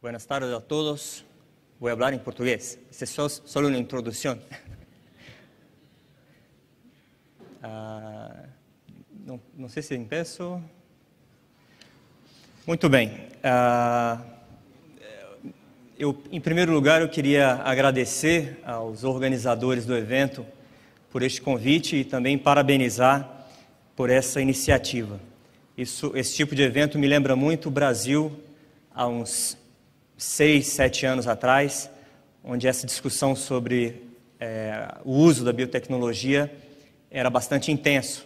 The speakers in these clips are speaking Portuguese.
Buenas tardes a todos. Voy a hablar en portugués. Esta es solo una introducción. Não sei se empeço. Muito bem. Em primeiro lugar, eu queria agradecer aos organizadores do evento por este convite e também parabenizar por essa iniciativa. Esse tipo de evento me lembra muito o Brasil há uns 6, 7 anos atrás, onde essa discussão sobre o uso da biotecnologia era bastante intenso.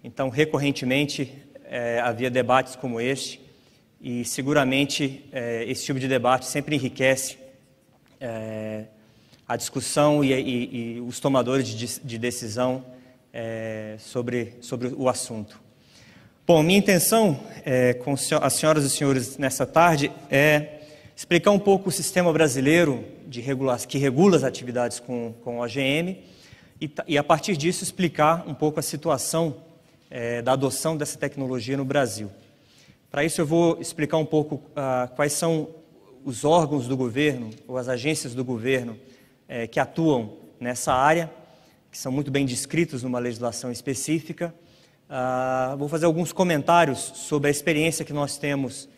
Então, recorrentemente, havia debates como este, e seguramente esse tipo de debate sempre enriquece a discussão e os tomadores de decisão sobre o assunto. Bom, minha intenção com as senhoras e senhores nessa tarde é explicar um pouco o sistema brasileiro que regula as atividades com OGM e a partir disso explicar um pouco a situação da adoção dessa tecnologia no Brasil. Para isso eu vou explicar um pouco quais são os órgãos do governo ou as agências do governo que atuam nessa área, que são muito bem descritos numa legislação específica. Vou fazer alguns comentários sobre a experiência que nós temos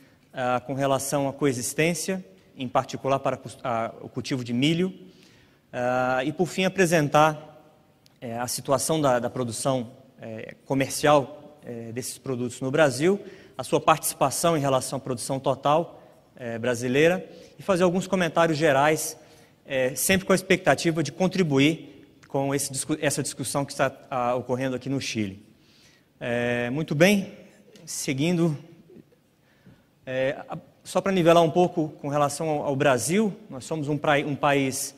com relação à coexistência, em particular para o cultivo de milho, e por fim apresentar a situação da produção comercial desses produtos no Brasil, a sua participação em relação à produção total brasileira e fazer alguns comentários gerais, sempre com a expectativa de contribuir com essa discussão que está ocorrendo aqui no Chile. Muito bem, seguindo, só para nivelar um pouco com relação ao Brasil, nós somos um país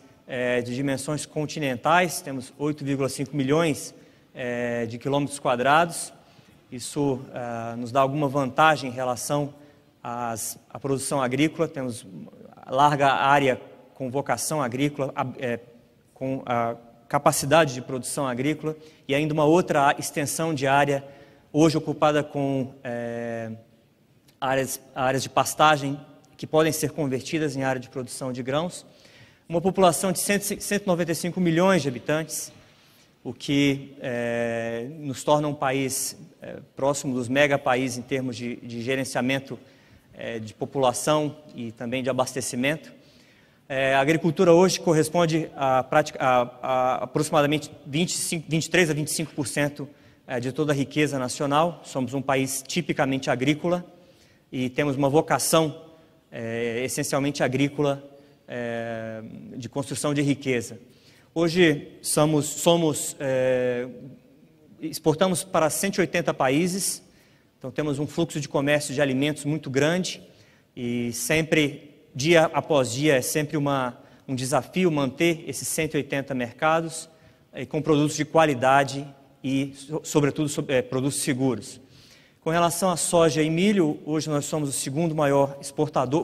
de dimensões continentais, temos 8,5 milhões de quilômetros quadrados. Isso nos dá alguma vantagem em relação à produção agrícola. Temos larga área com vocação agrícola, com a capacidade de produção agrícola e ainda uma outra extensão de área, hoje ocupada com áreas de pastagem que podem ser convertidas em área de produção de grãos. Uma população de 195 milhões de habitantes, o que nos torna um país próximo dos megapaíses em termos de gerenciamento de população e também de abastecimento. A agricultura hoje corresponde a aproximadamente 23 a 25% de toda a riqueza nacional. Somos um país tipicamente agrícola e temos uma vocação essencialmente agrícola de construção de riqueza. Hoje exportamos para 180 países, então temos um fluxo de comércio de alimentos muito grande e sempre, dia após dia, é sempre um desafio manter esses 180 mercados com produtos de qualidade e, sobretudo, produtos seguros. Com relação à soja e milho, hoje nós somos o segundo maior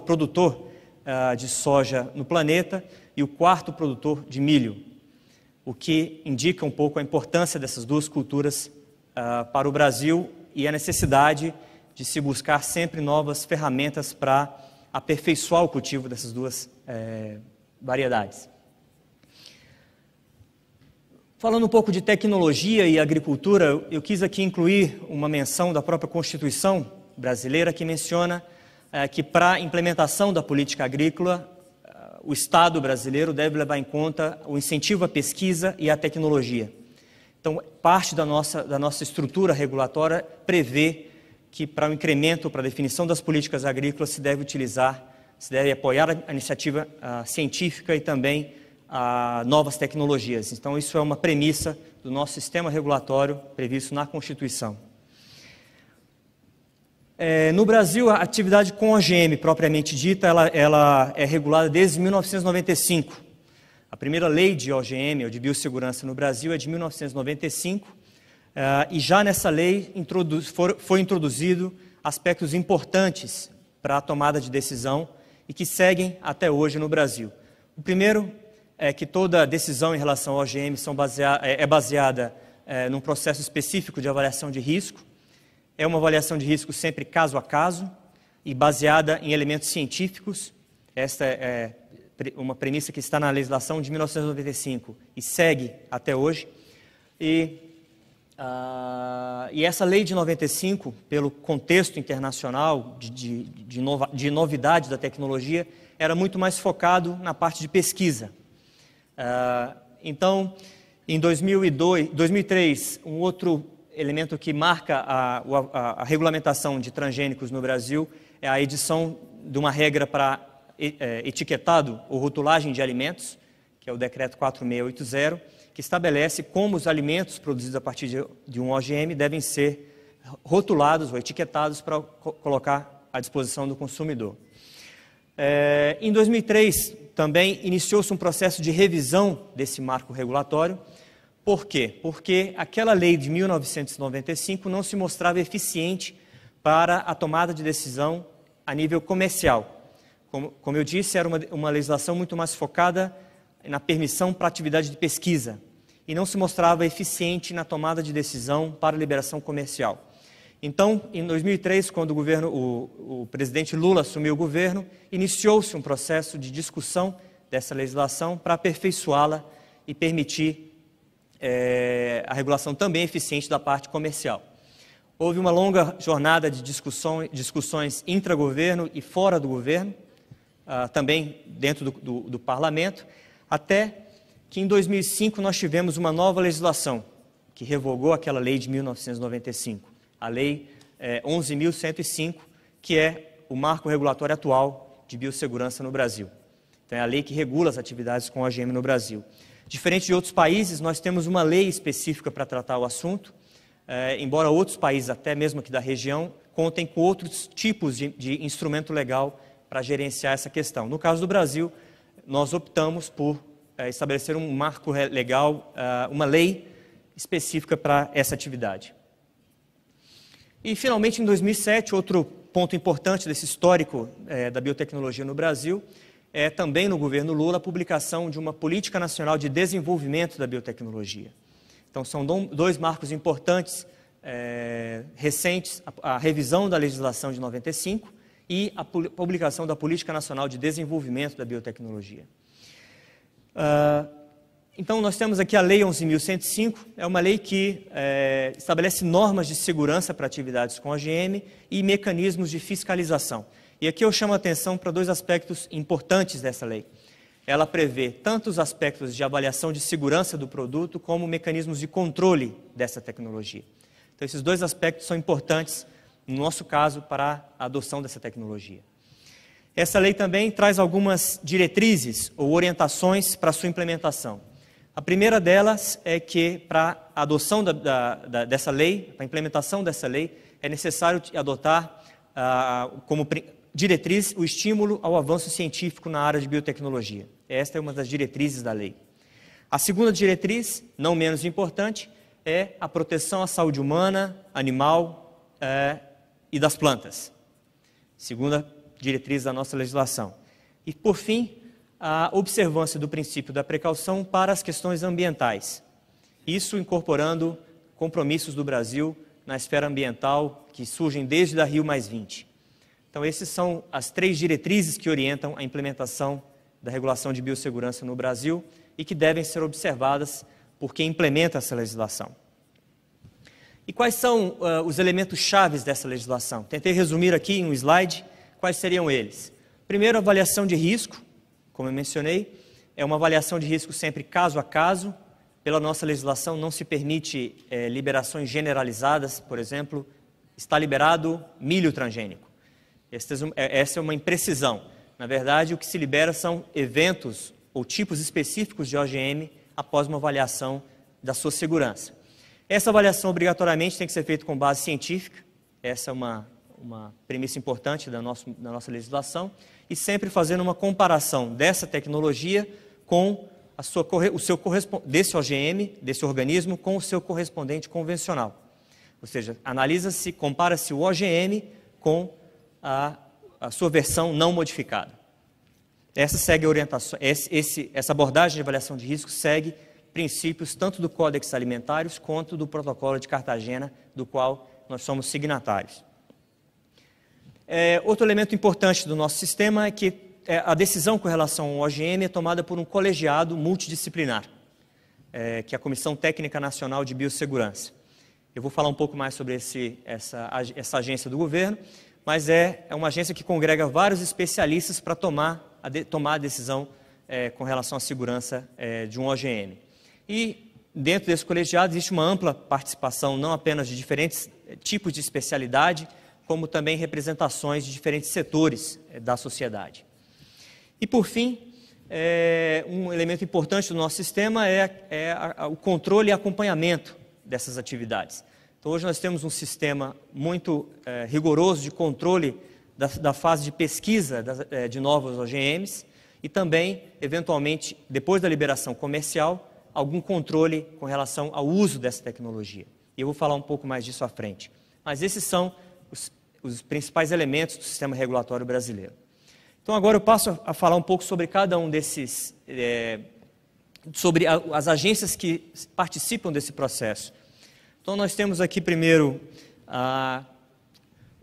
produtor de soja no planeta e o quarto produtor de milho, o que indica um pouco a importância dessas duas culturas para o Brasil e a necessidade de se buscar sempre novas ferramentas para aperfeiçoar o cultivo dessas duas variedades. Falando um pouco de tecnologia e agricultura, eu quis aqui incluir uma menção da própria Constituição brasileira que menciona que para a implementação da política agrícola, o Estado brasileiro deve levar em conta o incentivo à pesquisa e à tecnologia. Então, parte da nossa estrutura regulatória prevê que para o incremento, para a definição das políticas agrícolas, se deve apoiar a iniciativa científica e também novas tecnologias. Então, isso é uma premissa do nosso sistema regulatório previsto na Constituição. No Brasil, a atividade com OGM, propriamente dita, ela é regulada desde 1995. A primeira lei de OGM, ou de biossegurança no Brasil, é de 1995, e já nessa lei foi introduzido aspectos importantes para a tomada de decisão e que seguem até hoje no Brasil. O primeiro é que toda decisão em relação ao OGM é baseada num processo específico de avaliação de risco. É uma avaliação de risco sempre caso a caso e baseada em elementos científicos Esta é uma premissa que está na legislação de 1995 e segue até hoje. E essa lei de 95, pelo contexto internacional de novidade da tecnologia, era muito mais focado na parte de pesquisa. Então, em 2003, um outro elemento que marca a regulamentação de transgênicos no Brasil é a edição de uma regra para etiquetado ou rotulagem de alimentos, que é o decreto 4680, que estabelece como os alimentos produzidos a partir de um OGM devem ser rotulados ou etiquetados para colocar à disposição do consumidor. Em 2003, também iniciou-se um processo de revisão desse marco regulatório. Por quê? Porque aquela lei de 1995 não se mostrava eficiente para a tomada de decisão a nível comercial. Como eu disse, era uma legislação muito mais focada na permissão para atividade de pesquisa e não se mostrava eficiente na tomada de decisão para liberação comercial. Então, em 2003, quando o presidente Lula assumiu o governo, iniciou-se um processo de discussão dessa legislação para aperfeiçoá-la e permitir a regulação também eficiente da parte comercial. Houve uma longa jornada de discussões intragoverno e fora do governo, também dentro do parlamento, até que em 2005 nós tivemos uma nova legislação que revogou aquela lei de 1995, a lei 11.105, que é o marco regulatório atual de biossegurança no Brasil. Então é a lei que regula as atividades com OGM no Brasil. Diferente de outros países, nós temos uma lei específica para tratar o assunto, embora outros países, até mesmo aqui da região, contem com outros tipos de instrumento legal para gerenciar essa questão. No caso do Brasil, nós optamos por estabelecer um marco legal, uma lei específica para essa atividade. E, finalmente, em 2007, outro ponto importante desse histórico da biotecnologia no Brasil é também no governo Lula a publicação de uma Política Nacional de Desenvolvimento da Biotecnologia. Então, são dois marcos importantes, recentes, a revisão da legislação de 95 e a publicação da Política Nacional de Desenvolvimento da Biotecnologia. Então, nós temos aqui a Lei 11.105, é uma lei que estabelece normas de segurança para atividades com OGM e mecanismos de fiscalização. E aqui eu chamo a atenção para dois aspectos importantes dessa lei. Ela prevê tanto os aspectos de avaliação de segurança do produto, como mecanismos de controle dessa tecnologia. Então, esses dois aspectos são importantes, no nosso caso, para a adoção dessa tecnologia. Essa lei também traz algumas diretrizes ou orientações para a sua implementação. A primeira delas é que, para a adoção dessa lei, para a implementação dessa lei, é necessário adotar como diretriz o estímulo ao avanço científico na área de biotecnologia. Esta é uma das diretrizes da lei. A segunda diretriz, não menos importante, é a proteção à saúde humana, animal e das plantas. Segunda diretriz da nossa legislação. E, por fim, a observância do princípio da precaução para as questões ambientais. Isso incorporando compromissos do Brasil na esfera ambiental que surgem desde a Rio+20. Então, essas são as três diretrizes que orientam a implementação da regulação de biossegurança no Brasil e que devem ser observadas por quem implementa essa legislação. E quais são os elementos chaves dessa legislação? Tentei resumir aqui em um slide quais seriam eles. Primeiro, a avaliação de risco, como eu mencionei, é uma avaliação de risco sempre caso a caso. Pela nossa legislação não se permite liberações generalizadas, por exemplo, está liberado milho transgênico. Essa é uma imprecisão. Na verdade, o que se libera são eventos ou tipos específicos de OGM após uma avaliação da sua segurança. Essa avaliação obrigatoriamente tem que ser feita com base científica, essa é uma premissa importante da nossa legislação, e sempre fazendo uma comparação dessa tecnologia com desse OGM, desse organismo, com o seu correspondente convencional. Ou seja, analisa-se, compara-se o OGM com a sua versão não modificada. Essa segue a orientação, essa abordagem de avaliação de risco segue princípios tanto do Códex Alimentários quanto do Protocolo de Cartagena, do qual nós somos signatários. Outro elemento importante do nosso sistema é que a decisão com relação ao OGM é tomada por um colegiado multidisciplinar, que é a Comissão Técnica Nacional de Biossegurança. Eu vou falar um pouco mais sobre essa agência do governo, mas é uma agência que congrega vários especialistas para tomar a decisão com relação à segurança de um OGM. E dentro desse colegiado existe uma ampla participação, não apenas de diferentes tipos de especialidade, como também representações de diferentes setores da sociedade. E, por fim, um elemento importante do nosso sistema é o controle e acompanhamento dessas atividades. Então, hoje nós temos um sistema muito rigoroso de controle da fase de pesquisa de novos OGMs e também, eventualmente, depois da liberação comercial, algum controle com relação ao uso dessa tecnologia. E eu vou falar um pouco mais disso à frente. Mas esses são os principais elementos do sistema regulatório brasileiro. Então, agora eu passo a falar um pouco sobre cada um desses, sobre as agências que participam desse processo. Então, nós temos aqui primeiro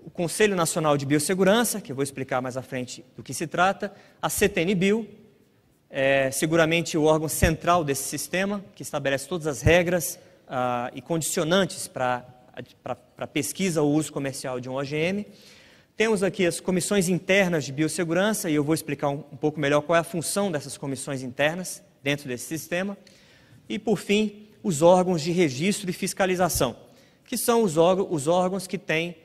o Conselho Nacional de Biossegurança, que eu vou explicar mais à frente do que se trata, a CTN-Bio, seguramente o órgão central desse sistema, que estabelece todas as regras e condicionantes para pesquisa ou uso comercial de um OGM. Temos aqui as comissões internas de biossegurança, e eu vou explicar um pouco melhor qual é a função dessas comissões internas dentro desse sistema. E, por fim, os órgãos de registro e fiscalização, que são os órgãos que têm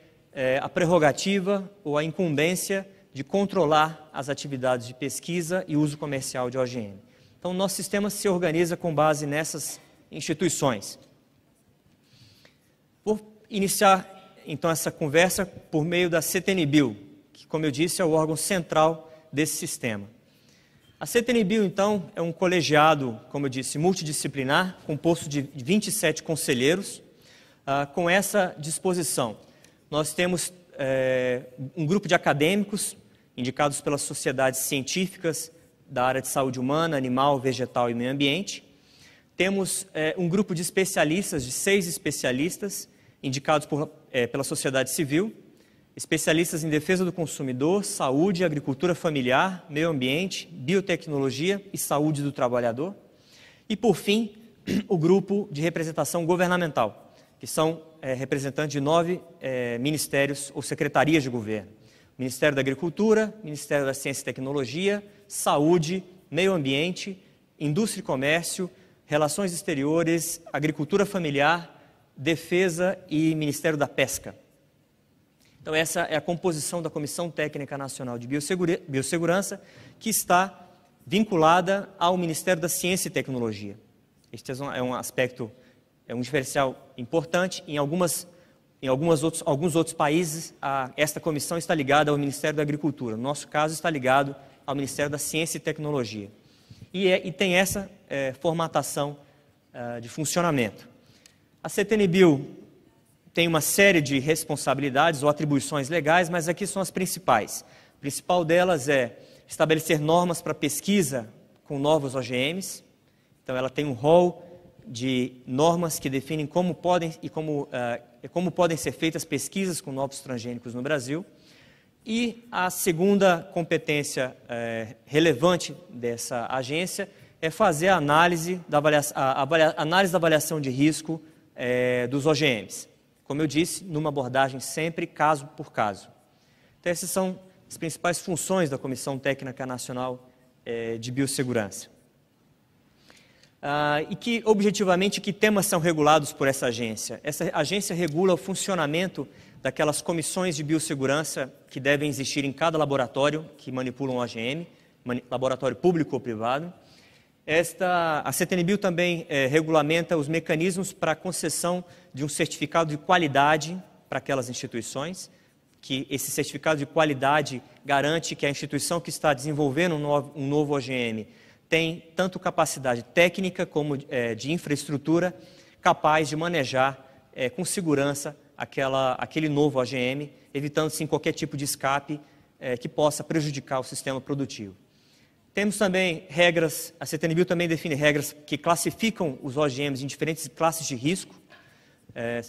a prerrogativa ou a incumbência de controlar as atividades de pesquisa e uso comercial de OGM. Então, o nosso sistema se organiza com base nessas instituições. Vou iniciar então essa conversa por meio da CTN-Bio, que, como eu disse, é o órgão central desse sistema. A CTN-Bio, então, é um colegiado, como eu disse, multidisciplinar, composto de 27 conselheiros. Com essa disposição, nós temos um grupo de acadêmicos, indicados pelas sociedades científicas da área de saúde humana, animal, vegetal e meio ambiente. Temos um grupo de especialistas, de 6 especialistas, indicados pela sociedade civil, especialistas em defesa do consumidor, saúde, agricultura familiar, meio ambiente, biotecnologia e saúde do trabalhador. E, por fim, o grupo de representação governamental, que são representantes de 9 ministérios ou secretarias de governo. Ministério da Agricultura, Ministério da Ciência e Tecnologia, Saúde, Meio Ambiente, Indústria e Comércio, Relações Exteriores, Agricultura Familiar, Defesa e Ministério da Pesca. Então, essa é a composição da Comissão Técnica Nacional de Biossegurança, que está vinculada ao Ministério da Ciência e Tecnologia. Este é um aspecto, um diferencial importante. Em alguns outros países, esta comissão está ligada ao Ministério da Agricultura. No nosso caso, está ligado ao Ministério da Ciência e Tecnologia. E tem essa formatação de funcionamento. A CTN-Bio tem uma série de responsabilidades ou atribuições legais, mas aqui são as principais. A principal delas é estabelecer normas para pesquisa com novos OGMs. Então, ela tem um rol de normas que definem como podem ser feitas pesquisas com novos transgênicos no Brasil. E a segunda competência relevante dessa agência é fazer a análise da avaliação de risco dos OGMs. Como eu disse, numa abordagem sempre caso por caso. Então, essas são as principais funções da Comissão Técnica Nacional de Biossegurança. E objetivamente, que temas são regulados por essa agência? Essa agência regula o funcionamento daquelas comissões de biossegurança que devem existir em cada laboratório que manipula um OGM, laboratório público ou privado. A CTN-Bio também regulamenta os mecanismos para a concessão de um certificado de qualidade para aquelas instituições, que esse certificado de qualidade garante que a instituição que está desenvolvendo um novo OGM tem tanto capacidade técnica como de infraestrutura capaz de manejar com segurança aquele novo OGM, evitando sim qualquer tipo de escape que possa prejudicar o sistema produtivo. Temos também regras, a CTN-Bio também define regras que classificam os OGMs em diferentes classes de risco,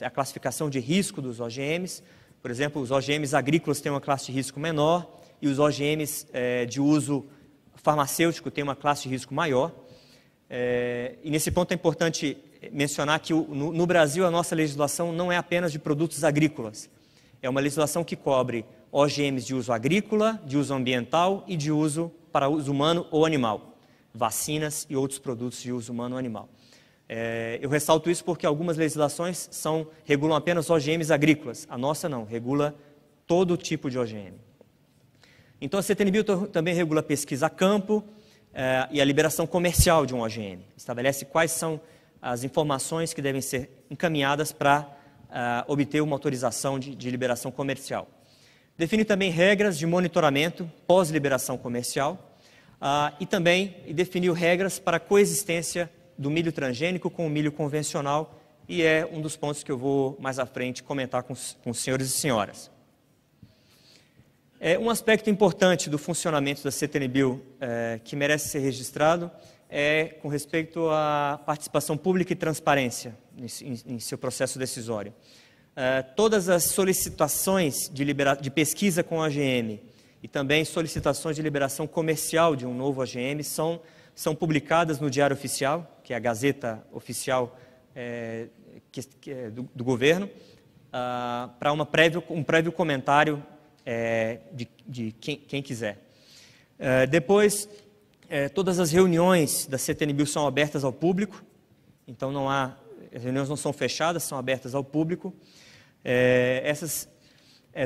a classificação de risco dos OGMs. Por exemplo, os OGMs agrícolas têm uma classe de risco menor e os OGMs de uso farmacêutico têm uma classe de risco maior. E nesse ponto é importante mencionar que no Brasil a nossa legislação não é apenas de produtos agrícolas. É uma legislação que cobre OGMs de uso agrícola, de uso ambiental e de uso para uso humano ou animal. Vacinas e outros produtos de uso humano ou animal. Eu ressalto isso porque algumas legislações regulam apenas OGMs agrícolas. A nossa não, regula todo tipo de OGM. Então a CTNBio também regula a pesquisa a campo e a liberação comercial de um OGM. Estabelece quais são as informações que devem ser encaminhadas para obter uma autorização de liberação comercial. Define também regras de monitoramento pós-liberação comercial e também definiu regras para a coexistência do milho transgênico com o milho convencional, e é um dos pontos que eu vou mais à frente comentar com os senhores e senhoras. Um aspecto importante do funcionamento da CTNBio que merece ser registrado é com respeito à participação pública e transparência em seu processo decisório. Todas as solicitações de pesquisa com OGM e também solicitações de liberação comercial de um novo OGM são publicadas no Diário Oficial, que é a Gazeta Oficial do governo, para um prévio comentário de quem quiser. Depois, todas as reuniões da CTNBio são abertas ao público, então as reuniões não são fechadas, são abertas ao público.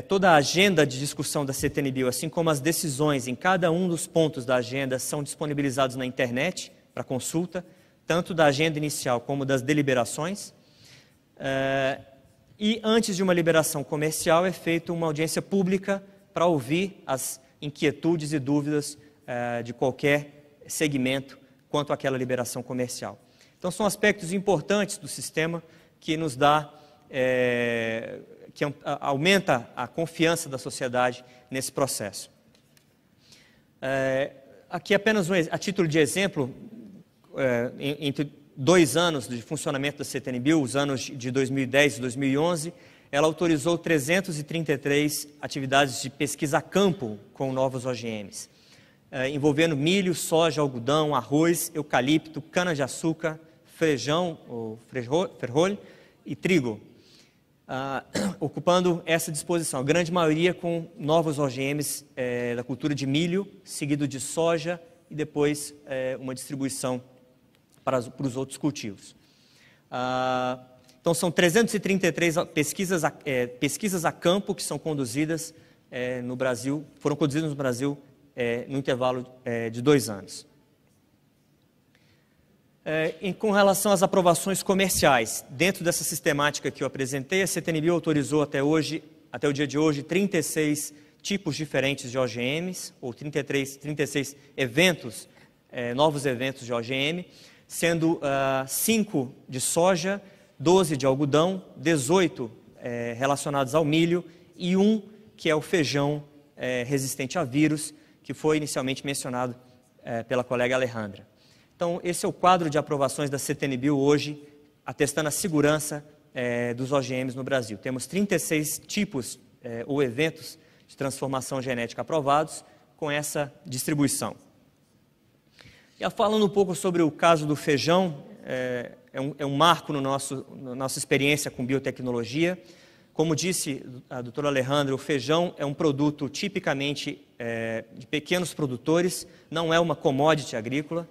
Toda a agenda de discussão da CTNBio, assim como as decisões em cada um dos pontos da agenda, são disponibilizados na internet para consulta, tanto da agenda inicial como das deliberações. E antes de uma liberação comercial é feita uma audiência pública para ouvir as inquietudes e dúvidas de qualquer segmento quanto àquela liberação comercial. Então são aspectos importantes do sistema que nos dá que aumenta a confiança da sociedade nesse processo. Aqui apenas a título de exemplo, entre 2 anos de funcionamento da CTNBio, os anos de 2010 e 2011, ela autorizou 333 atividades de pesquisa a campo com novos OGMs, envolvendo milho, soja, algodão, arroz, eucalipto, cana-de-açúcar, feijão, ou ferrolho e trigo. Ocupando essa disposição, a grande maioria com novos OGMs da cultura de milho, seguido de soja e depois uma distribuição para os outros cultivos. Então são 333 pesquisas a campo que são conduzidas no Brasil, foram conduzidas no Brasil no intervalo de 2 anos. Com relação às aprovações comerciais, dentro dessa sistemática que eu apresentei, a CTNBio autorizou até o dia de hoje, 36 tipos diferentes de OGMs, ou 36 eventos, novos eventos de OGM, sendo 5 de soja, 12 de algodão, 18 relacionados ao milho e 1 que é o feijão resistente a vírus, que foi inicialmente mencionado pela colega Alejandra. Então, esse é o quadro de aprovações da CTNBio hoje, atestando a segurança dos OGMs no Brasil. Temos 36 tipos ou eventos de transformação genética aprovados com essa distribuição. E falando um pouco sobre o caso do feijão, é um marco na nossa experiência com biotecnologia. Como disse a doutora Alejandra, o feijão é um produto tipicamente de pequenos produtores, não é uma commodity agrícola.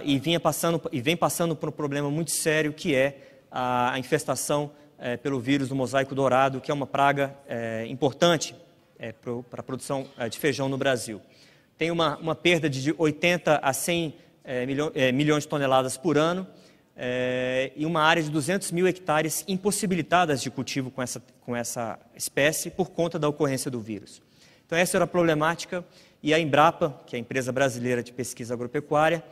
E vem passando por um problema muito sério, que é a infestação pelo vírus do mosaico dourado, que é uma praga importante para a produção de feijão no Brasil. Tem uma perda de 80 a 100 milhões de toneladas por ano e uma área de 200 mil hectares impossibilitadas de cultivo com essa espécie por conta da ocorrência do vírus. Então essa era a problemática, e a Embrapa, que é a empresa brasileira de pesquisa agropecuária,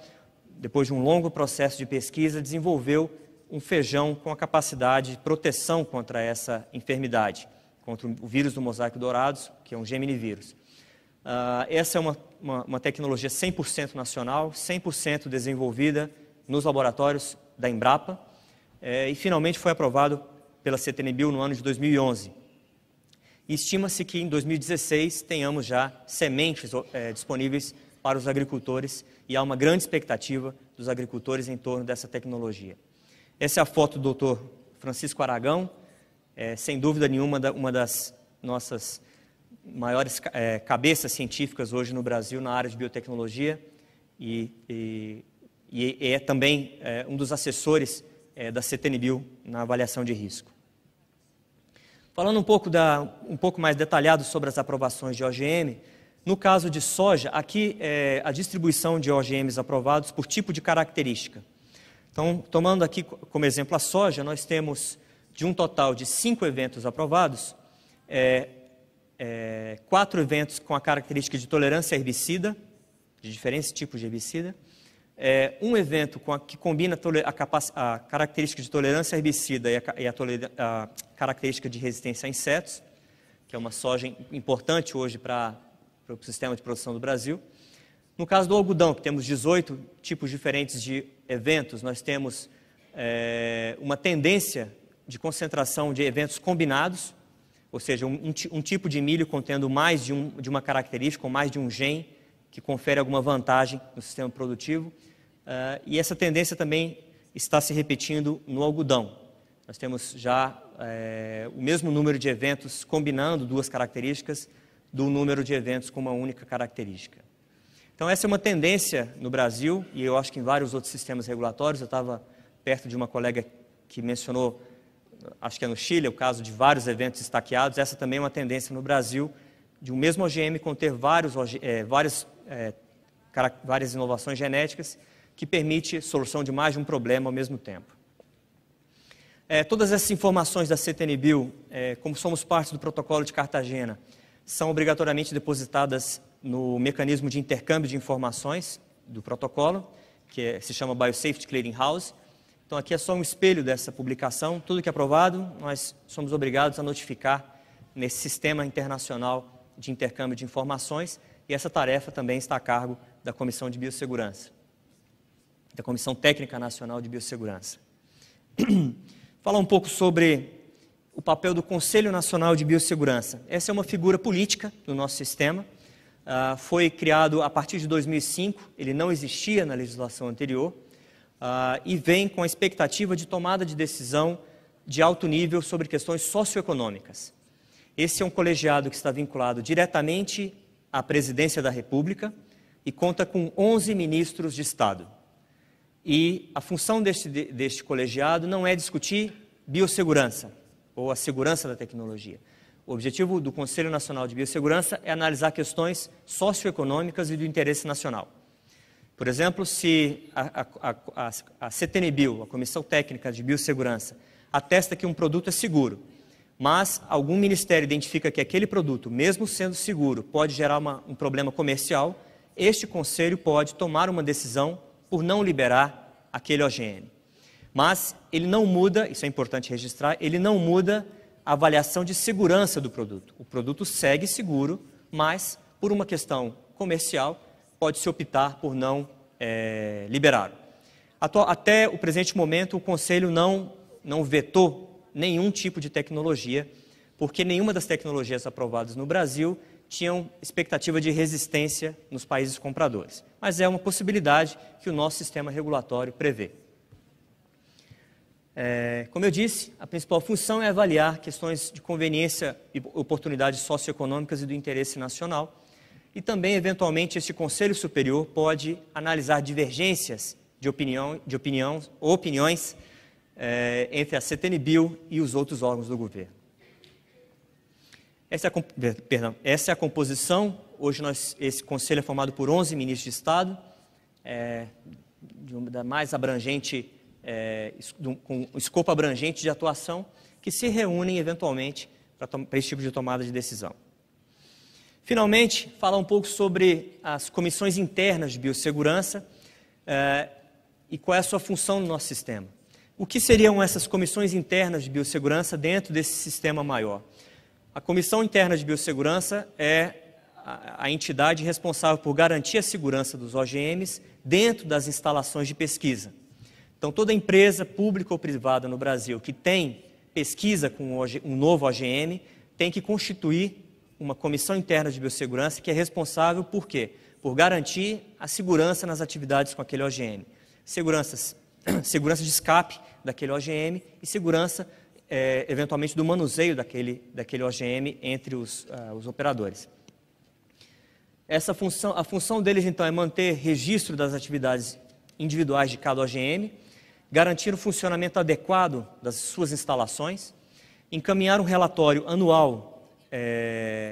depois de um longo processo de pesquisa, desenvolveu um feijão com a capacidade de proteção contra essa enfermidade, contra o vírus do mosaico dourado, que é um geminivírus. Essa é uma tecnologia 100% nacional, 100% desenvolvida nos laboratórios da Embrapa, e finalmente foi aprovado pela CTNBio no ano de 2011. e estima-se que em 2016 tenhamos já sementes disponíveis para os agricultores e há uma grande expectativa dos agricultores em torno dessa tecnologia. Essa é a foto do Dr. Francisco Aragão, sem dúvida nenhuma uma das nossas maiores cabeças científicas hoje no Brasil na área de biotecnologia e é também um dos assessores da CTN-Bio na avaliação de risco. Falando um pouco mais detalhado sobre as aprovações de OGM, no caso de soja, aqui é a distribuição de OGMs aprovados por tipo de característica. Então, tomando aqui como exemplo a soja, nós temos de um total de 5 eventos aprovados, 4 eventos com a característica de tolerância a herbicida, de diferentes tipos de herbicida, um evento que combina a característica de tolerância a herbicida e a característica de resistência a insetos, que é uma soja importante hoje para o sistema de produção do Brasil. No caso do algodão, que temos 18 tipos diferentes de eventos, nós temos uma tendência de concentração de eventos combinados, ou seja, um tipo de milho contendo mais de uma característica ou mais de um gene que confere alguma vantagem no sistema produtivo. E essa tendência também está se repetindo no algodão. Nós temos já o mesmo número de eventos combinando duas características do número de eventos com uma única característica. Então, essa é uma tendência no Brasil, e eu acho que em vários outros sistemas regulatórios. Eu estava perto de uma colega que mencionou, acho que é no Chile, o caso de vários eventos estaqueados. Essa também é uma tendência no Brasil, de um mesmo OGM conter várias inovações genéticas, que permite solução de mais de um problema ao mesmo tempo. Todas essas informações da CTN-Bio, como somos parte do protocolo de Cartagena, são obrigatoriamente depositadas no mecanismo de intercâmbio de informações do protocolo, que se chama Biosafety Clearing House. Então, aqui é só um espelho dessa publicação. Tudo que é aprovado, nós somos obrigados a notificar nesse sistema internacional de intercâmbio de informações, e essa tarefa também está a cargo da Comissão de Biossegurança, da Comissão Técnica Nacional de Biossegurança. Falar um pouco sobre o papel do Conselho Nacional de Biossegurança. Essa é uma figura política do nosso sistema. Foi criado a partir de 2005, ele não existia na legislação anterior, e vem com a expectativa de tomada de decisão de alto nível sobre questões socioeconômicas. Esse é um colegiado que está vinculado diretamente à Presidência da República e conta com 11 ministros de Estado. E a função deste colegiado não é discutir biossegurança ou a segurança da tecnologia. O objetivo do Conselho Nacional de Biossegurança é analisar questões socioeconômicas e do interesse nacional. Por exemplo, se a CTN-Bio, a Comissão Técnica de Biossegurança, atesta que um produto é seguro, mas algum ministério identifica que aquele produto, mesmo sendo seguro, pode gerar um problema comercial, este conselho pode tomar uma decisão por não liberar aquele OGM. Mas ele não muda, isso é importante registrar, ele não muda a avaliação de segurança do produto. O produto segue seguro, mas por uma questão comercial, pode-se optar por não liberá-lo. Até o presente momento, o Conselho não vetou nenhum tipo de tecnologia, porque nenhuma das tecnologias aprovadas no Brasil tinham expectativa de resistência nos países compradores. Mas é uma possibilidade que o nosso sistema regulatório prevê. Como eu disse, a principal função é avaliar questões de conveniência e oportunidades socioeconômicas e do interesse nacional. E também, eventualmente, este Conselho Superior pode analisar divergências de opiniões entre a CTN-Bio e os outros órgãos do governo. Essa é a composição. Hoje esse Conselho é formado por 11 ministros de Estado, da mais abrangente, com um escopo abrangente de atuação, que se reúnem eventualmente para esse tipo de tomada de decisão. Finalmente, falar um pouco sobre as comissões internas de biossegurança e qual é a sua função no nosso sistema. O que seriam essas comissões internas de biossegurança dentro desse sistema maior? A Comissão Interna de Biossegurança é a entidade responsável por garantir a segurança dos OGMs dentro das instalações de pesquisa. Então, toda empresa pública ou privada no Brasil que tem pesquisa com um novo OGM tem que constituir uma comissão interna de biossegurança que é responsável por quê? Por garantir a segurança nas atividades com aquele OGM. Segurança de escape daquele OGM e segurança, eventualmente, do manuseio daquele OGM entre os operadores. A função deles, então, é manter registro das atividades individuais de cada OGM, garantir o funcionamento adequado das suas instalações, encaminhar um relatório anual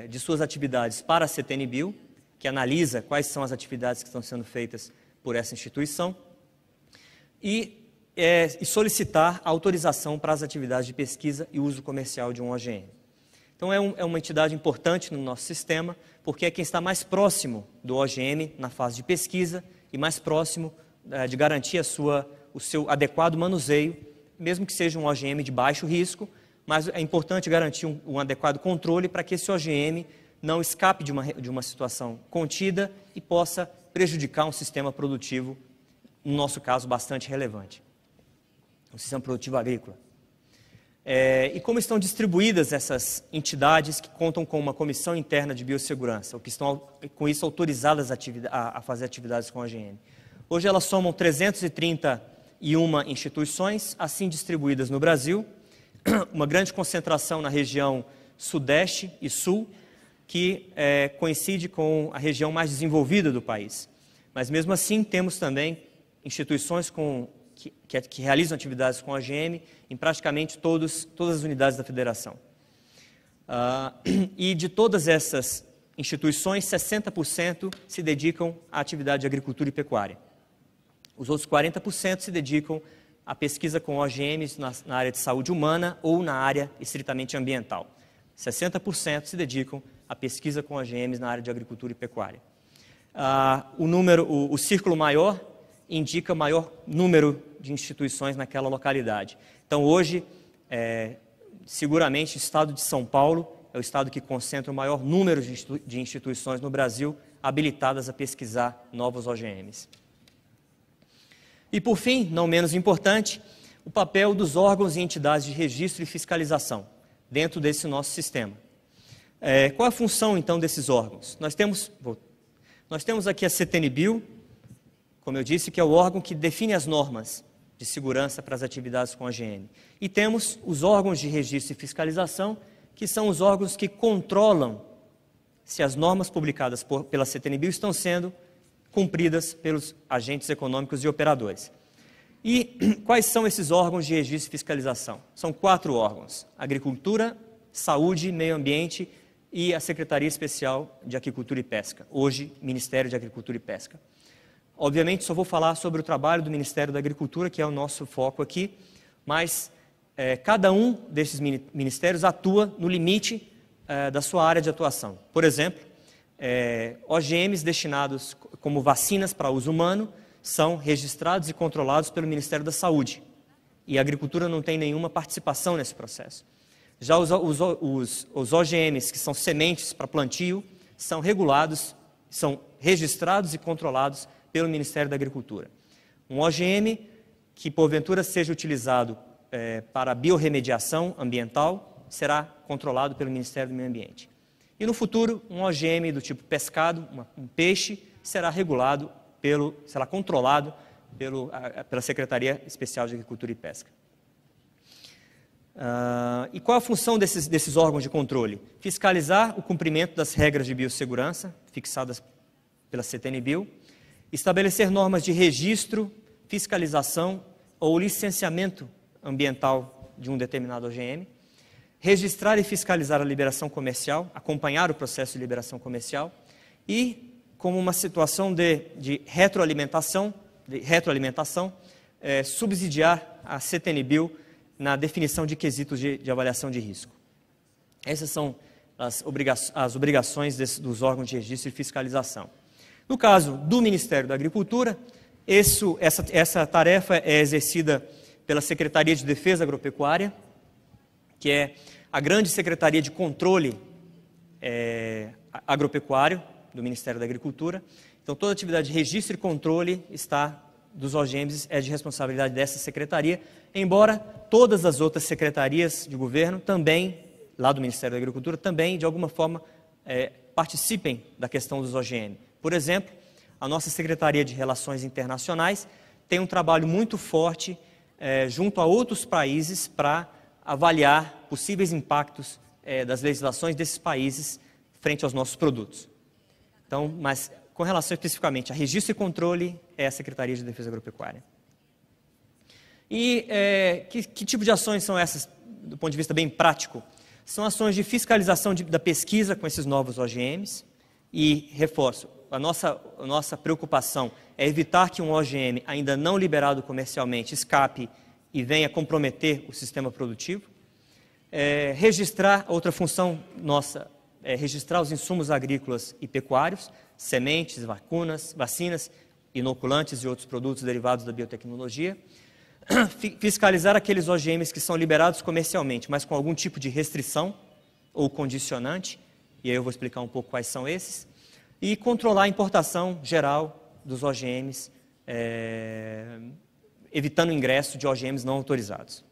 de suas atividades para a CTN-Bio, que analisa quais são as atividades que estão sendo feitas por essa instituição, e solicitar autorização para as atividades de pesquisa e uso comercial de um OGM. Então, é uma entidade importante no nosso sistema, porque é quem está mais próximo do OGM na fase de pesquisa e mais próximo de garantir o seu adequado manuseio, mesmo que seja um OGM de baixo risco, mas é importante garantir um adequado controle para que esse OGM não escape de uma situação contida e possa prejudicar um sistema produtivo, no nosso caso, bastante relevante, um sistema produtivo agrícola. E como estão distribuídas essas entidades que contam com uma comissão interna de biossegurança, ou que estão, com isso, autorizadas a fazer atividades com OGM? Hoje elas somam 331 instituições, assim distribuídas no Brasil, uma grande concentração na região sudeste e sul, que coincide com a região mais desenvolvida do país. Mas, mesmo assim, temos também instituições que realizam atividades com OGM em praticamente todas as unidades da federação. E de todas essas instituições, 60% se dedicam à atividade de agricultura e pecuária. Os outros 40% se dedicam à pesquisa com OGMs na área de saúde humana ou na área estritamente ambiental. 60% se dedicam à pesquisa com OGMs na área de agricultura e pecuária. O círculo maior indica maior número de instituições naquela localidade. Então, hoje, seguramente, o estado de São Paulo é o estado que concentra o maior número de instituições no Brasil habilitadas a pesquisar novos OGMs. E, por fim, não menos importante, o papel dos órgãos e entidades de registro e fiscalização dentro desse nosso sistema. Qual a função, então, desses órgãos? Nós temos aqui a CTN-Bio, como eu disse, que é o órgão que define as normas de segurança para as atividades com OGM. E temos os órgãos de registro e fiscalização, que são os órgãos que controlam se as normas publicadas pela CTN-Bio estão sendo cumpridas pelos agentes econômicos e operadores. E quais são esses órgãos de registro e fiscalização? São 4 órgãos: Agricultura, Saúde, Meio Ambiente e a Secretaria Especial de Aquicultura e Pesca, hoje Ministério de Agricultura e Pesca. Obviamente, só vou falar sobre o trabalho do Ministério da Agricultura, que é o nosso foco aqui, mas cada um desses ministérios atua no limite da sua área de atuação. Por exemplo, OGMs destinados como vacinas para uso humano são registrados e controlados pelo Ministério da Saúde, e a Agricultura não tem nenhuma participação nesse processo. Já os OGMs, que são sementes para plantio, são regulados, são registrados e controlados pelo Ministério da Agricultura. Um OGM que, porventura, seja utilizado para biorremediação ambiental será controlado pelo Ministério do Meio Ambiente. E, no futuro, um OGM do tipo pescado, um peixe, será controlado pela Secretaria Especial de Agricultura e Pesca. E qual a função desses órgãos de controle? Fiscalizar o cumprimento das regras de biossegurança fixadas pela CTN-Bio, estabelecer normas de registro, fiscalização ou licenciamento ambiental de um determinado OGM, registrar e fiscalizar a liberação comercial, acompanhar o processo de liberação comercial e, como uma situação de retroalimentação, subsidiar a CTN-Bio na definição de quesitos de avaliação de risco. Essas são as obrigações dos órgãos de registro e fiscalização. No caso do Ministério da Agricultura, essa tarefa é exercida pela Secretaria de Defesa Agropecuária, que é a grande secretaria de controle agropecuário do Ministério da Agricultura. Então, toda atividade de registro e controle dos OGMs é de responsabilidade dessa secretaria, embora todas as outras secretarias de governo também lá do Ministério da Agricultura, também, de alguma forma, participem da questão dos OGM. Por exemplo, a nossa Secretaria de Relações Internacionais tem um trabalho muito forte junto a outros países para avaliar possíveis impactos das legislações desses países frente aos nossos produtos. Então, mas com relação especificamente a registro e controle, é a Secretaria de Defesa Agropecuária. E que tipo de ações são essas, do ponto de vista bem prático? São ações de fiscalização da pesquisa com esses novos OGMs e, reforço, a nossa preocupação é evitar que um OGM ainda não liberado comercialmente escape e venha comprometer o sistema produtivo. Registrar, outra função nossa, registrar os insumos agrícolas e pecuários, sementes, vacinas, inoculantes e outros produtos derivados da biotecnologia. Fiscalizar aqueles OGMs que são liberados comercialmente, mas com algum tipo de restrição ou condicionante, e aí eu vou explicar um pouco quais são esses, e controlar a importação geral dos OGMs, evitando o ingresso de OGMs não autorizados.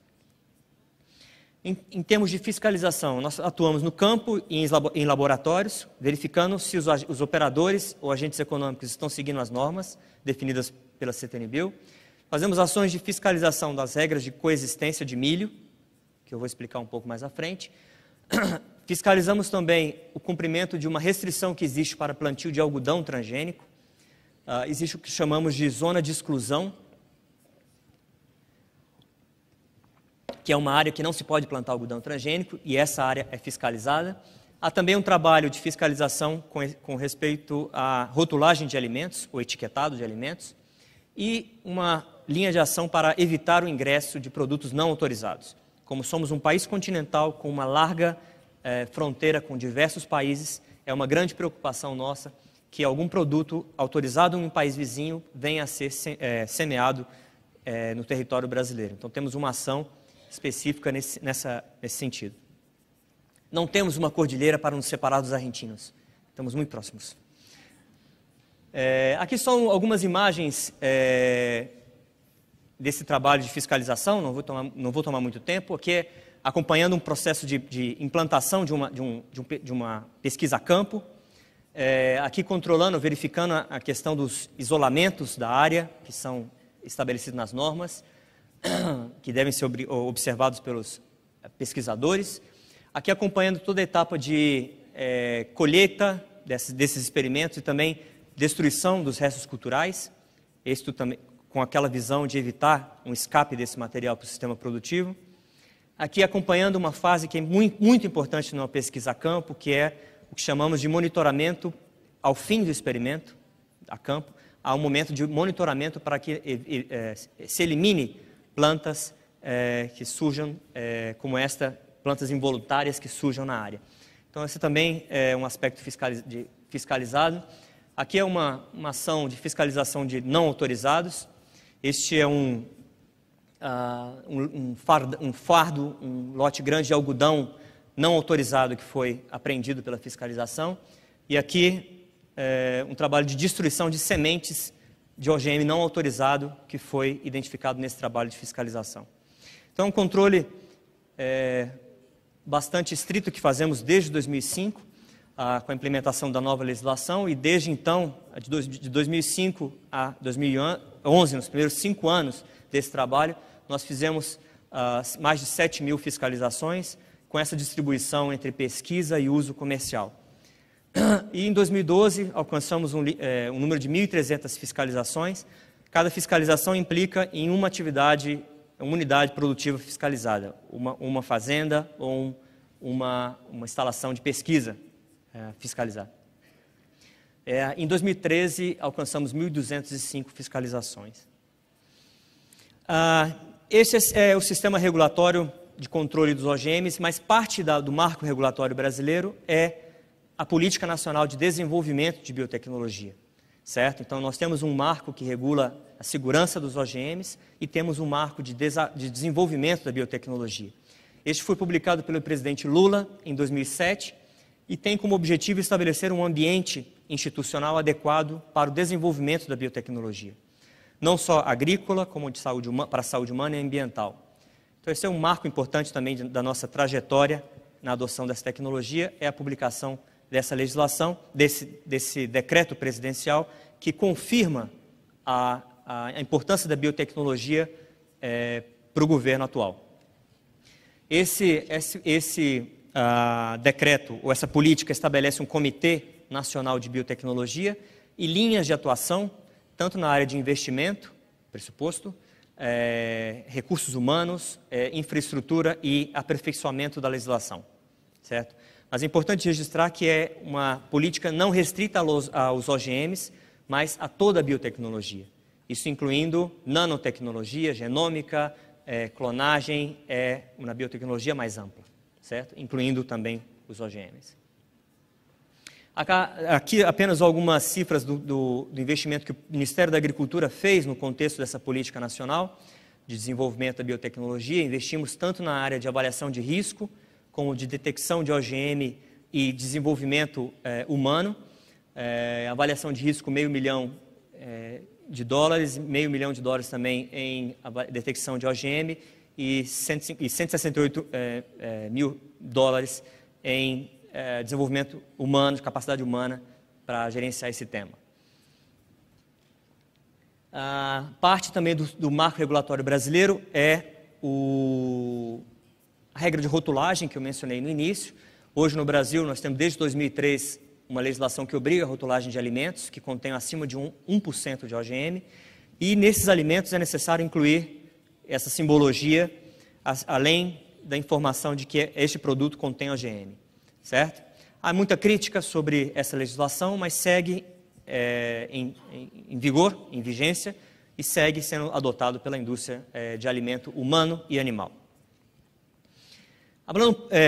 Em termos de fiscalização, nós atuamos no campo e em laboratórios, verificando se os operadores ou agentes econômicos estão seguindo as normas definidas pela CTN-Bio. Fazemos ações de fiscalização das regras de coexistência de milho, que eu vou explicar um pouco mais à frente. Fiscalizamos também o cumprimento de uma restrição que existe para plantio de algodão transgênico. Existe o que chamamos de zona de exclusão, que é uma área que não se pode plantar algodão transgênico, e essa área é fiscalizada. Há também um trabalho de fiscalização com respeito à rotulagem de alimentos, ou etiquetado de alimentos, e uma linha de ação para evitar o ingresso de produtos não autorizados. Como somos um país continental com uma larga fronteira com diversos países, é uma grande preocupação nossa que algum produto autorizado em um país vizinho venha a ser semeado no território brasileiro. Então temos uma ação específica nesse sentido. Não temos uma cordilheira para nos separar dos argentinos, estamos muito próximos. Aqui são algumas imagens desse trabalho de fiscalização, não vou tomar muito tempo, aqui acompanhando um processo de implantação de uma pesquisa a campo, aqui controlando, verificando a questão dos isolamentos da área, que são estabelecidos nas normas, que devem ser observados pelos pesquisadores, aqui acompanhando toda a etapa de colheita desses experimentos e também destruição dos restos culturais, isto também com aquela visão de evitar um escape desse material para o sistema produtivo. Aqui acompanhando uma fase que é muito importante numa pesquisa a campo, que é o que chamamos de monitoramento ao fim do experimento a campo. Há um momento de monitoramento para que se elimine plantas que surjam, como esta, plantas involuntárias que surjam na área. Então esse também é um aspecto fiscalizado. Aqui é uma ação de fiscalização de não autorizados. Este é um lote grande de algodão não autorizado que foi apreendido pela fiscalização. E aqui um trabalho de destruição de sementes de OGM não autorizado que foi identificado nesse trabalho de fiscalização. Então, um controle bastante estrito que fazemos desde 2005, com a implementação da nova legislação, e desde então, de 2005 a 2011, nos primeiros 5 anos desse trabalho, nós fizemos mais de 7.000 fiscalizações, com essa distribuição entre pesquisa e uso comercial. E em 2012, alcançamos um número de 1.300 fiscalizações. Cada fiscalização implica em uma unidade produtiva fiscalizada, uma fazenda ou uma instalação de pesquisa fiscalizada. Em 2013, alcançamos 1.205 fiscalizações. Esse é o sistema regulatório de controle dos OGMs, mas parte do marco regulatório brasileiro é a Política Nacional de Desenvolvimento de Biotecnologia, certo? Então, nós temos um marco que regula a segurança dos OGMs e temos um marco de desenvolvimento da biotecnologia. Este foi publicado pelo presidente Lula em 2007 e tem como objetivo estabelecer um ambiente institucional adequado para o desenvolvimento da biotecnologia, não só agrícola, como para a saúde humana e ambiental. Então, esse é um marco importante também da nossa trajetória na adoção dessa tecnologia é a publicação dessa legislação, desse decreto presidencial que confirma a importância da biotecnologia para o governo atual. Esse decreto, ou essa política, estabelece um Comitê Nacional de Biotecnologia e linhas de atuação, tanto na área de investimento, pressuposto, recursos humanos, infraestrutura e aperfeiçoamento da legislação, certo? Mas é importante registrar que é uma política não restrita aos OGMs, mas a toda a biotecnologia. Isso incluindo nanotecnologia, genômica, clonagem, uma biotecnologia mais ampla, certo? Incluindo também os OGMs. Aqui apenas algumas cifras do investimento que o Ministério da Agricultura fez no contexto dessa política nacional de desenvolvimento da biotecnologia. Investimos tanto na área de avaliação de risco, como de detecção de OGM e desenvolvimento humano. Avaliação de risco, $500 milhões, $500 milhões também em detecção de OGM e $168 mil em desenvolvimento humano, de capacidade humana para gerenciar esse tema. Parte também do marco regulatório brasileiro é a regra de rotulagem que eu mencionei no início. Hoje no Brasil nós temos desde 2003 uma legislação que obriga a rotulagem de alimentos que contenham acima de 1% de OGM, e nesses alimentos é necessário incluir essa simbologia, além da informação de que este produto contém OGM, certo? Há muita crítica sobre essa legislação, mas segue em vigor, em vigência, e segue sendo adotado pela indústria de alimento humano e animal.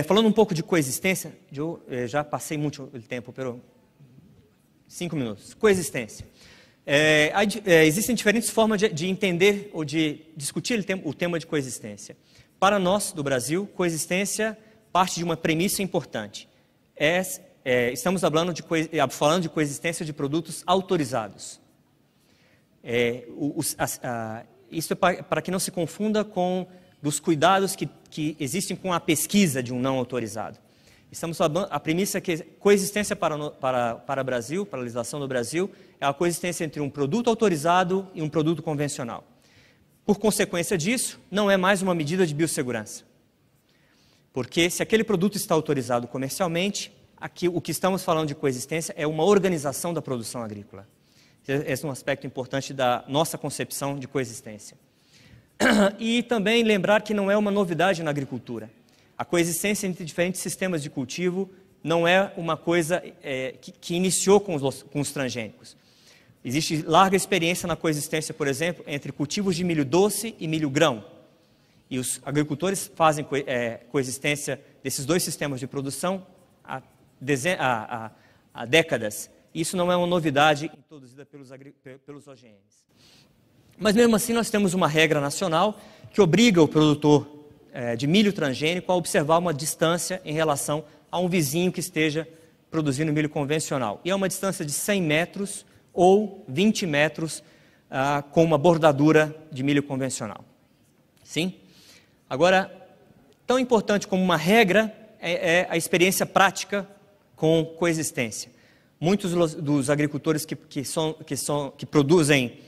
Falando um pouco de coexistência, eu já passei muito tempo, pero 5 minutos. Coexistência. Existem diferentes formas de entender ou de discutir o tema de coexistência. Para nós, do Brasil, coexistência parte de uma premissa importante. Estamos falando de coexistência de produtos autorizados. Isso é para que não se confunda com dos cuidados que existem com a pesquisa de um não autorizado. Estamos falando, a premissa é que coexistência para o Brasil, para a legislação do Brasil, é a coexistência entre um produto autorizado e um produto convencional. Por consequência disso, não é mais uma medida de biossegurança. Porque se aquele produto está autorizado comercialmente, o que estamos falando de coexistência é uma organização da produção agrícola. Esse é um aspecto importante da nossa concepção de coexistência. E também lembrar que não é uma novidade na agricultura. A coexistência entre diferentes sistemas de cultivo não é uma coisa que iniciou com os transgênicos. Existe larga experiência na coexistência, por exemplo, entre cultivos de milho doce e milho grão. E os agricultores fazem coexistência desses dois sistemas de produção há décadas. Isso não é uma novidade introduzida pelos OGMs. Mas mesmo assim nós temos uma regra nacional que obriga o produtor de milho transgênico a observar uma distância em relação a um vizinho que esteja produzindo milho convencional. E é uma distância de 100 metros ou 20 metros com uma bordadura de milho convencional. Sim? Agora, tão importante como uma regra é a experiência prática com coexistência. Muitos dos agricultores que produzem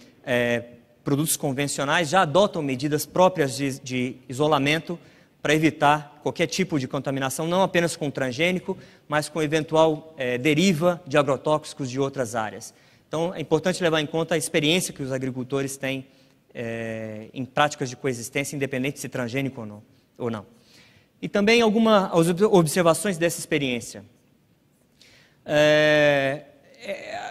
produtos convencionais já adotam medidas próprias de isolamento para evitar qualquer tipo de contaminação, não apenas com transgênico, mas com eventual deriva de agrotóxicos de outras áreas. Então, é importante levar em conta a experiência que os agricultores têm em práticas de coexistência, independente se transgênico ou não. E também algumas observações dessa experiência.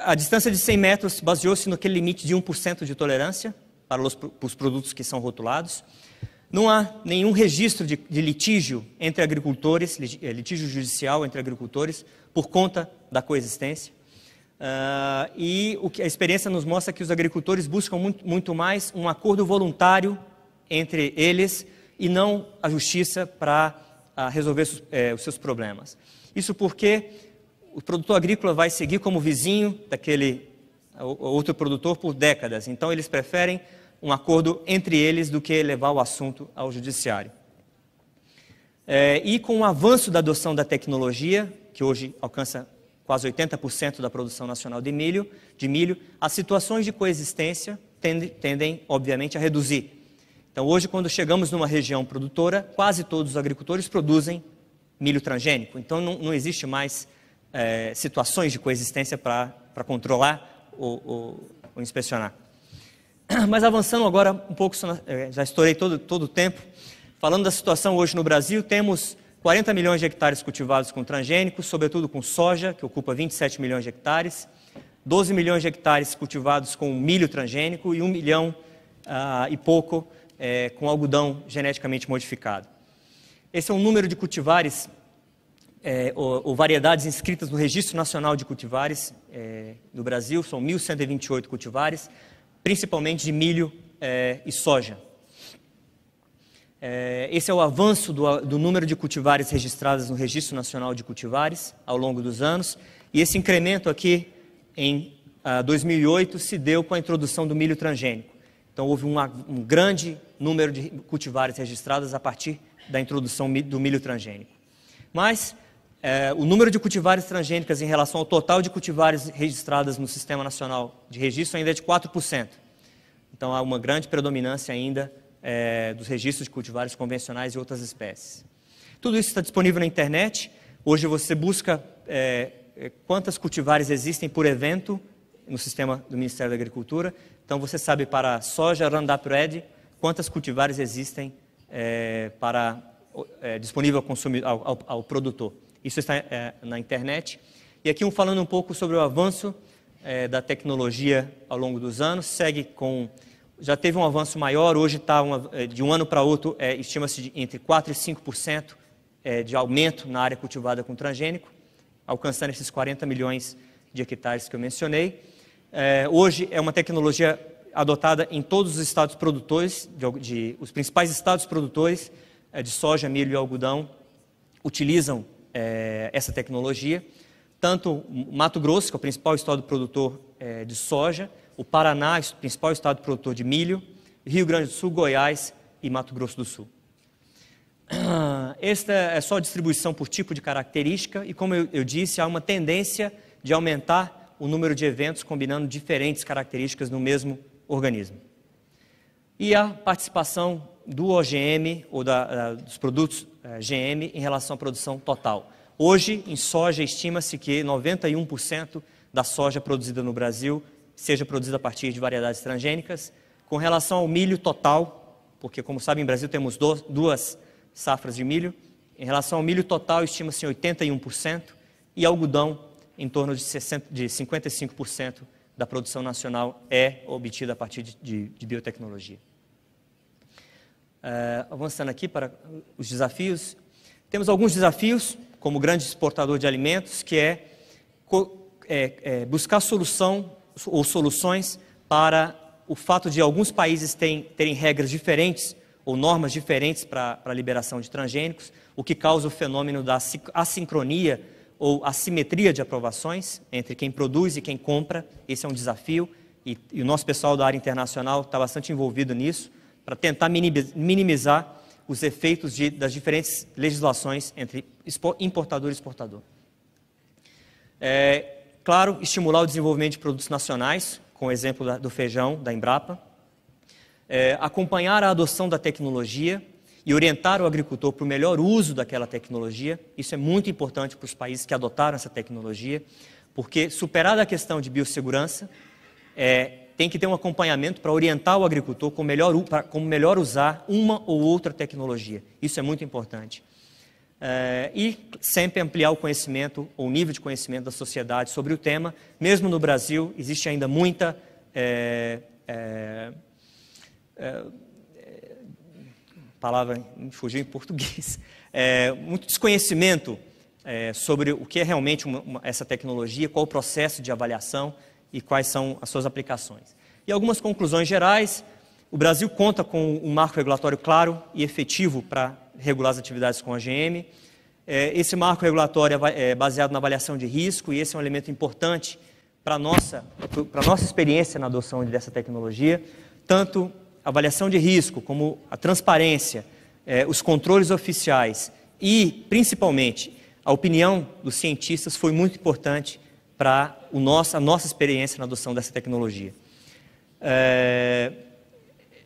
A distância de 100 metros baseou-se naquele limite de 1% de tolerância para os produtos que são rotulados. Não há nenhum registro de litígio entre agricultores, litígio judicial entre agricultores, por conta da coexistência. E a experiência nos mostra que os agricultores buscam muito mais um acordo voluntário entre eles e não a justiça para resolver os seus problemas. Isso porque o produtor agrícola vai seguir como vizinho daquele outro produtor por décadas. Então, eles preferem um acordo entre eles do que levar o assunto ao judiciário. E com o avanço da adoção da tecnologia, que hoje alcança quase 80% da produção nacional de milho, as situações de coexistência tendem, obviamente, a reduzir. Então, hoje, quando chegamos numa região produtora, quase todos os agricultores produzem milho transgênico. Então, não existe mais situações de coexistência para controlar ou inspecionar. Mas avançando agora um pouco, já estourei todo o tempo, falando da situação hoje no Brasil, temos 40 milhões de hectares cultivados com transgênicos, sobretudo com soja, que ocupa 27 milhões de hectares, 12 milhões de hectares cultivados com milho transgênico e 1 milhão e pouco com algodão geneticamente modificado. Esse é um número de cultivares ou variedades inscritas no Registro Nacional de Cultivares do Brasil, são 1.128 cultivares, principalmente de milho e soja. Esse é o avanço do número de cultivares registrados no Registro Nacional de Cultivares ao longo dos anos, e esse incremento aqui em 2008 se deu com a introdução do milho transgênico. Então houve um grande número de cultivares registrados a partir da introdução do milho transgênico. Mas o número de cultivares transgênicas em relação ao total de cultivares registradas no Sistema Nacional de Registro ainda é de 4%. Então há uma grande predominância ainda dos registros de cultivares convencionais e outras espécies. Tudo isso está disponível na internet. Hoje você busca quantas cultivares existem por evento no sistema do Ministério da Agricultura. Então você sabe para soja Roundup Ready quantas cultivares existem disponível ao produtor. Isso está na internet. E aqui falando um pouco sobre o avanço da tecnologia ao longo dos anos, já teve um avanço maior, hoje está de um ano para outro, estima-se entre 4% e 5% de aumento na área cultivada com transgênico, alcançando esses 40 milhões de hectares que eu mencionei. Hoje é uma tecnologia adotada em todos os estados produtores, os principais estados produtores de soja, milho e algodão utilizam essa tecnologia. Tanto Mato Grosso, que é o principal estado produtor de soja, o Paraná, o principal estado produtor de milho, Rio Grande do Sul, Goiás e Mato Grosso do Sul. Esta é só a distribuição por tipo de característica e, como eu disse, há uma tendência de aumentar o número de eventos combinando diferentes características no mesmo organismo. E a participação do OGM ou dos produtos GM em relação à produção total. Hoje, em soja, estima-se que 91% da soja produzida no Brasil seja produzida a partir de variedades transgênicas. Com relação ao milho total, porque, como sabem, no Brasil temos duas safras de milho, em relação ao milho total, estima-se 81%, e algodão, em torno de 55% da produção nacional é obtida a partir de biotecnologia. Avançando aqui para os desafios, temos alguns desafios, como grande exportador de alimentos, que buscar soluções para o fato de alguns países terem regras diferentes ou normas diferentes para a liberação de transgênicos, o que causa o fenômeno da assincronia ou assimetria de aprovações entre quem produz e quem compra. Esse é um desafio e o nosso pessoal da área internacional está bastante envolvido nisso, para tentar minimizar os efeitos das diferentes legislações entre importador e exportador. Claro, estimular o desenvolvimento de produtos nacionais, com o exemplo do feijão, da Embrapa. Acompanhar a adoção da tecnologia e orientar o agricultor para o melhor uso daquela tecnologia. Isso é muito importante para os países que adotaram essa tecnologia, porque superada a questão de biossegurança, tem que ter um acompanhamento para orientar o agricultor como melhor usar uma ou outra tecnologia. Isso é muito importante. E sempre ampliar o conhecimento, ou o nível de conhecimento da sociedade sobre o tema. Mesmo no Brasil, existe ainda muita palavra me fugiu em português, muito desconhecimento sobre o que é realmente essa tecnologia, qual o processo de avaliação e quais são as suas aplicações. E algumas conclusões gerais: o Brasil conta com um marco regulatório claro e efetivo para regular as atividades com OGM. Esse marco regulatório é baseado na avaliação de risco e esse é um elemento importante para a nossa experiência na adoção dessa tecnologia. Tanto a avaliação de risco como a transparência, os controles oficiais e, principalmente, a opinião dos cientistas foi muito importante para a nossa experiência na adoção dessa tecnologia.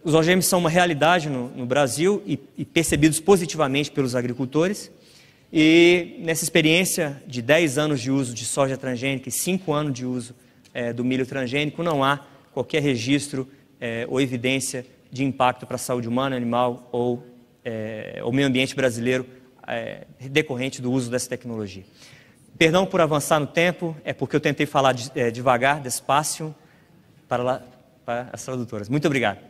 Os OGMs são uma realidade no Brasil e percebidos positivamente pelos agricultores. E nessa experiência de 10 anos de uso de soja transgênica e 5 anos de uso do milho transgênico, não há qualquer registro ou evidência de impacto para a saúde humana, animal ou o meio ambiente brasileiro decorrente do uso dessa tecnologia. Perdão por avançar no tempo, é porque eu tentei falar devagar, despacio, para as tradutoras. Muito obrigado.